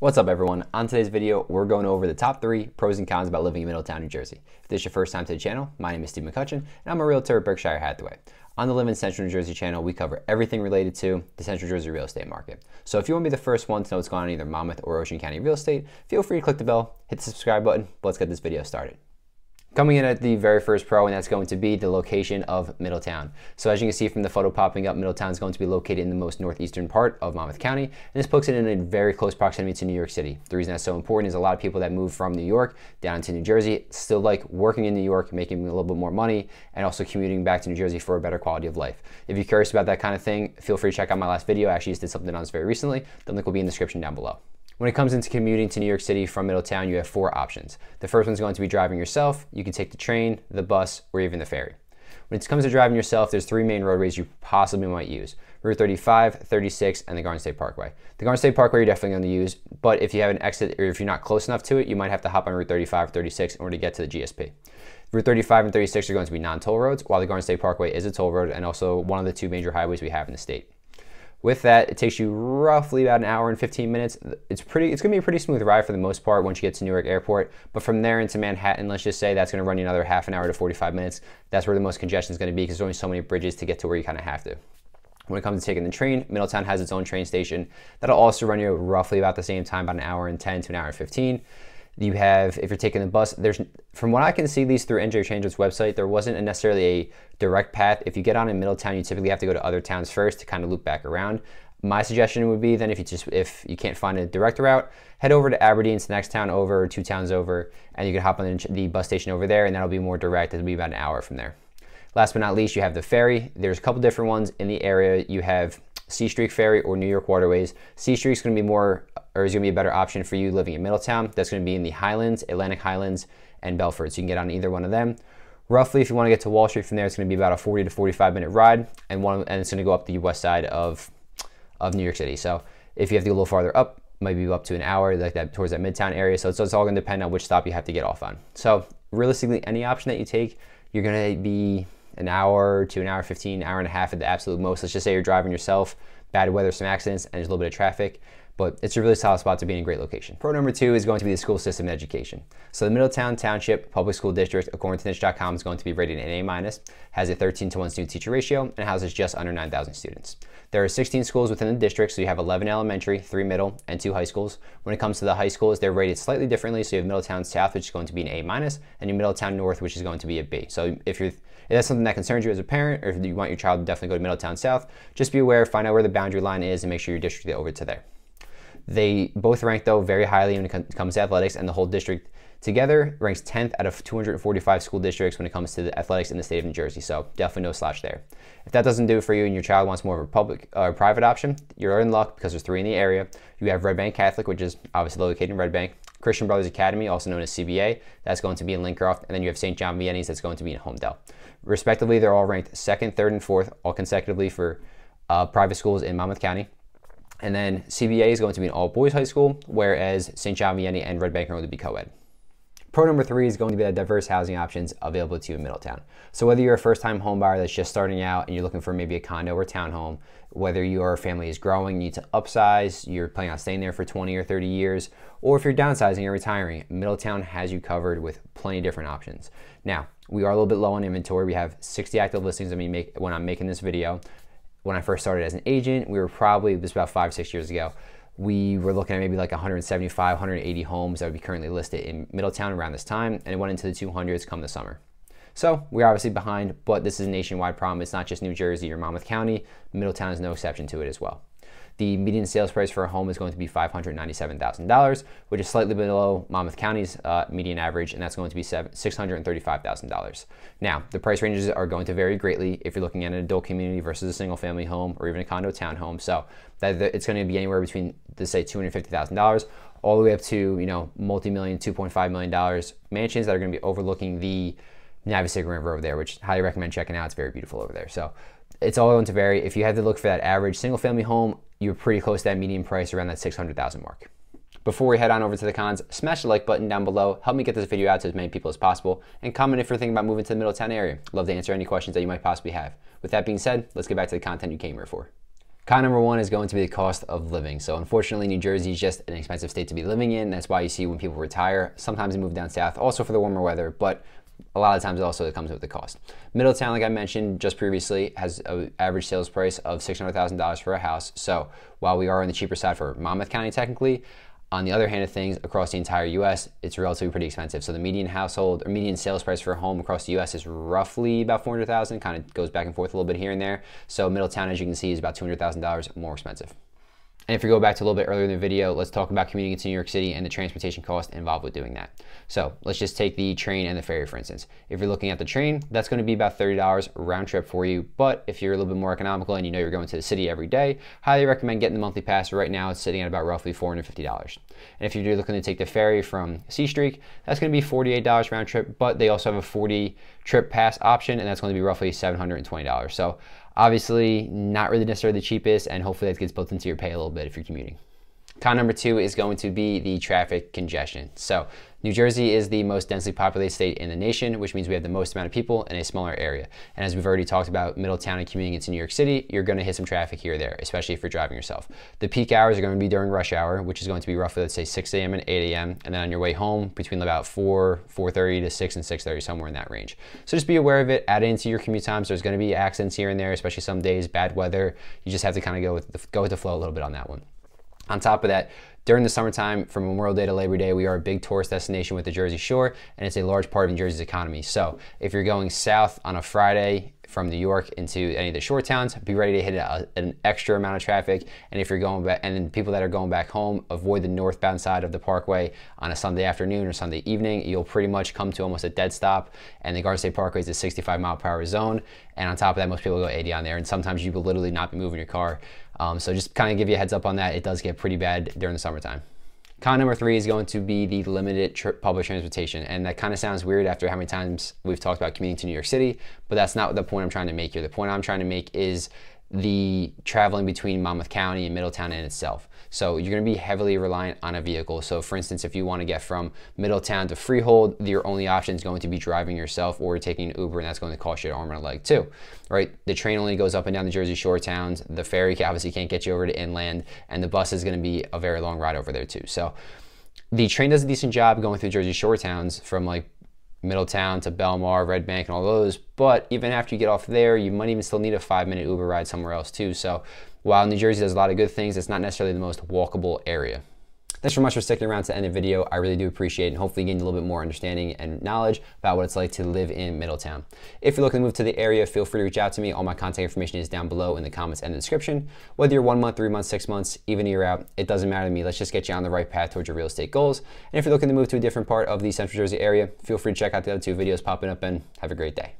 What's up everyone? On today's video, we're going over the top 3 pros and cons about living in Middletown, New Jersey. If this is your first time to the channel, my name is Steve McCutcheon, and I'm a realtor at Berkshire Hathaway. On the Live in Central New Jersey channel, we cover everything related to the Central Jersey real estate market. So if you want to be the first one to know what's going on in either Monmouth or Ocean County real estate, feel free to click the bell, hit the subscribe button, but let's get this video started. Coming in at the very first pro, and that's going to be the location of Middletown. So as you can see from the photo popping up, Middletown is going to be located in the most northeastern part of Monmouth County, and this puts it in a very close proximity to New York City. The reason that's so important is a lot of people that move from New York down to New Jersey still like working in New York, making a little bit more money, and also commuting back to New Jersey for a better quality of life. If you're curious about that kind of thing, feel free to check out my last video. I actually just did something on this very recently. The link will be in the description down below. When it comes into commuting to New York City from Middletown, you have 4 options. The first one's going to be driving yourself. You can take the train, the bus, or even the ferry. When it comes to driving yourself, there's 3 main roadways you possibly might use: Route 35, 36, and the Garden State Parkway. The Garden State Parkway you're definitely going to use, but if you have an exit or if you're not close enough to it, you might have to hop on Route 35 or 36 in order to get to the GSP. Route 35 and 36 are going to be non-toll roads, while the Garden State Parkway is a toll road and also one of the 2 major highways we have in the state. With that, it takes you roughly about an hour and 15 minutes. It's going to be a pretty smooth ride for the most part once you get to Newark Airport. But from there into Manhattan, let's just say that's going to run you another half an hour to 45 minutes. That's where the most congestion is going to be because there's only so many bridges to get to where you kind of have to. When it comes to taking the train, Middletown has its own train station. That'll also run you roughly about the same time, about an hour and 10 to an hour and 15. You have, if you're taking the bus, from what I can see, at least through NJ Transit's website, there wasn't necessarily a direct path. If you get on in Middletown, you typically have to go to other towns first to kind of loop back around. My suggestion would be then if you can't find a direct route, head over to Aberdeen, it's the next town over, 2 towns over, and you can hop on the bus station over there, and that'll be more direct. It'll be about an hour from there. Last but not least, you have the ferry. There's a couple different ones in the area. You have C Street Ferry or New York Waterways. C Street is going to be is going to be a better option for you living in Middletown. That's going to be in the Highlands, Atlantic Highlands, and Belford. So you can get on either one of them. Roughly, if you want to get to Wall Street from there, it's going to be about a 40 to 45 minute ride, and it's going to go up the west side of New York City. So if you have to go a little farther up, maybe up to an hour, like that towards that Midtown area. So it's all going to depend on which stop you have to get off on. So realistically, any option that you take, you're going to be an hour to an hour 15, hour and a half at the absolute most. Let's just say you're driving yourself, bad weather, some accidents, and there's a little bit of traffic, but it's a really solid spot to be in a great location. Pro number 2 is going to be the school system and education. So the Middletown Township Public School District, according to niche.com, is going to be rated an A-, has a 13-to-1 student-teacher ratio, and houses just under 9,000 students. There are 16 schools within the district, so you have 11 elementary, 3 middle, and 2 high schools. When it comes to the high schools, they're rated slightly differently. So you have Middletown South, which is going to be an A-, and you Middletown North, which is going to be a B. So if that's something that concerns you as a parent, or if you want your child to definitely go to Middletown South, just be aware, find out where the boundary line is, and make sure your district is over to there. They both rank, though, very highly when it comes to athletics, and the whole district together ranks 10th out of 245 school districts when it comes to the athletics in the state of New Jersey. So definitely no slouch there. If that doesn't do it for you and your child wants more of a public or private option, you're in luck because there's 3 in the area. You have Red Bank Catholic, which is obviously located in Red Bank. Christian Brothers Academy, also known as CBA, that's going to be in Lincroft. And then you have St. John Vianney's, that's going to be in Homedale. Respectively, they're all ranked 2nd, 3rd, and 4th, all consecutively for private schools in Monmouth County. And then CBA is going to be an all-boys high school, whereas St. John Vianney and Red Bank are going to be co-ed. Pro number 3 is going to be the diverse housing options available to you in Middletown. So whether you're a first-time home buyer that's just starting out and you're looking for maybe a condo or townhome, whether your family is growing, you need to upsize, you're planning on staying there for 20 or 30 years, or if you're downsizing or retiring, Middletown has you covered with plenty of different options. Now, we are a little bit low on inventory. We have 60 active listings when I'm making this video. When I first started as an agent, we were probably, this was about 5-6 years ago, we were looking at maybe like 175, 180 homes that would be currently listed in Middletown around this time, and it went into the 200s come the summer. So we're obviously behind, but this is a nationwide problem. It's not just New Jersey or Monmouth County. Middletown is no exception to it as well. The median sales price for a home is going to be $597,000, which is slightly below Monmouth County's median average, and that's going to be $635,000. Now, the price ranges are going to vary greatly if you're looking at an adult community versus a single-family home or even a condo townhome. So it's going to be anywhere between, let's say, $250,000 all the way up to, multi-million, $2.5 million mansions that are going to be overlooking the Navigate River over there, which I highly recommend checking out. It's very beautiful over there. So it's all going to vary. If you had to look for that average single-family home, you're pretty close to that median price around that $600,000 mark. Before we head on over to the cons, smash the like button down below, help me get this video out to as many people as possible, and comment if you're thinking about moving to the Middletown area. Love to answer any questions that you might possibly have. With that being said, let's get back to the content you came here for. Con number one is going to be the cost of living. So unfortunately, New Jersey is just an expensive state to be living in. That's why you see when people retire, sometimes they move down south, also for the warmer weather, but a lot of times also it comes with the cost. Middletown, like I mentioned just previously, has an average sales price of $600,000 for a house. So while we are on the cheaper side for Monmouth County technically, on the other hand of things, across the entire U.S., it's relatively pretty expensive. So the median household or median sales price for a home across the U.S. is roughly about $400,000, kind of goes back and forth a little bit here and there. So Middletown, as you can see, is about $200,000 more expensive. And if you go back to a little bit earlier in the video, let's talk about commuting into New York City and the transportation cost involved with doing that. So let's just take the train and the ferry, for instance. If you're looking at the train, that's going to be about $30 round trip for you. But if you're a little bit more economical and you know you're going to the city every day, highly recommend getting the monthly pass. Right now, it's sitting at about roughly $450. And if you're looking to take the ferry from C Street, that's going to be $48 round trip, but they also have a 40 trip pass option, and that's going to be roughly $720. So obviously, not really necessarily the cheapest, and hopefully that gets built into your pay a little bit if you're commuting. Con number two is going to be the traffic congestion. So New Jersey is the most densely populated state in the nation, which means we have the most amount of people in a smaller area. And as we've already talked about Middletown and commuting into New York City, you're going to hit some traffic here or there, especially if you're driving yourself. The peak hours are going to be during rush hour, which is going to be roughly, let's say, 6 a.m. and 8 a.m. And then on your way home, between about 4:30 to 6 and 6:30, somewhere in that range. So just be aware of it. Add it into your commute times. There's going to be accidents here and there, especially some days, bad weather. You just have to kind of go with the flow a little bit on that one. On top of that, during the summertime, from Memorial Day to Labor Day, we are a big tourist destination with the Jersey Shore, and it's a large part of New Jersey's economy. So if you're going south on a Friday from New York into any of the shore towns, be ready to hit an extra amount of traffic. And if you're going back, and then people that are going back home, avoid the northbound side of the Parkway on a Sunday afternoon or Sunday evening. You'll pretty much come to almost a dead stop. And the Garden State Parkway is a 65-mile-per-hour zone. And on top of that, most people go 80 on there, and sometimes you will literally not be moving your car. So just kind of give you a heads up on that. It does get pretty bad during the summertime. Con number three is going to be the limited public transportation. And that kind of sounds weird after how many times we've talked about commuting to New York City, but that's not the point I'm trying to make here. The point I'm trying to make is the traveling between Monmouth County and Middletown in itself. So you're going to be heavily reliant on a vehicle. So for instance, if you want to get from Middletown to Freehold, your only option is going to be driving yourself or taking an Uber, and that's going to cost you an arm and a leg too, right? The train only goes up and down the Jersey Shore towns. The ferry obviously can't get you over to inland, and the bus is going to be a very long ride over there too. So the train does a decent job going through Jersey Shore towns from like Middletown to Belmar, Red Bank, and all those. But even after you get off there, you might even still need a 5-minute Uber ride somewhere else too. So while New Jersey does a lot of good things, it's not necessarily the most walkable area. Thanks so much for sticking around to the end of the video. I really do appreciate it, and hopefully gain a little bit more understanding and knowledge about what it's like to live in Middletown. If you're looking to move to the area, feel free to reach out to me. All my contact information is down below in the comments and the description. Whether you're 1 month, 3 months, 6 months, even a year out, it doesn't matter to me. Let's just get you on the right path towards your real estate goals. And if you're looking to move to a different part of the Central Jersey area, feel free to check out the other 2 videos popping up, and have a great day.